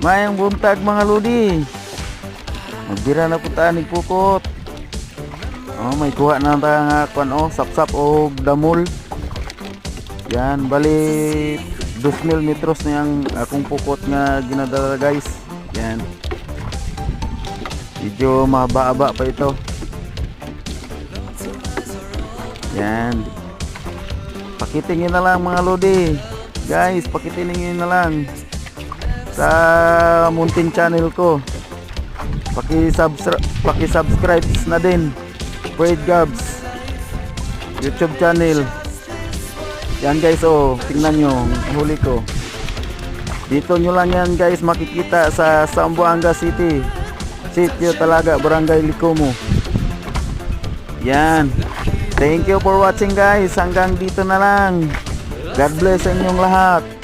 Mayang buntag mga lodi. Magbira na po tanig pukot. Oh, may kuha na tayo nga kuan sapsap o damol. Yan, bali 2,000 metros na yung akong pukot nga ginadala guys. Yan. Medyo mahaba-haba pa ito. Yan. Pakitin nyo na lang mga lodi. Guys, pakitin nyo na lang sa Muntin channel ko. Paki-subscribe na din. Braid Gabs YouTube channel. Yan guys, oh, tingnan nyo huli ko. Dito nyo lang yan guys makikita sa Zamboanga City, Sitio Talaga, Barangay Likomo. Yan. Thank you for watching guys. Hanggang dito na lang. God bless sa inyong lahat.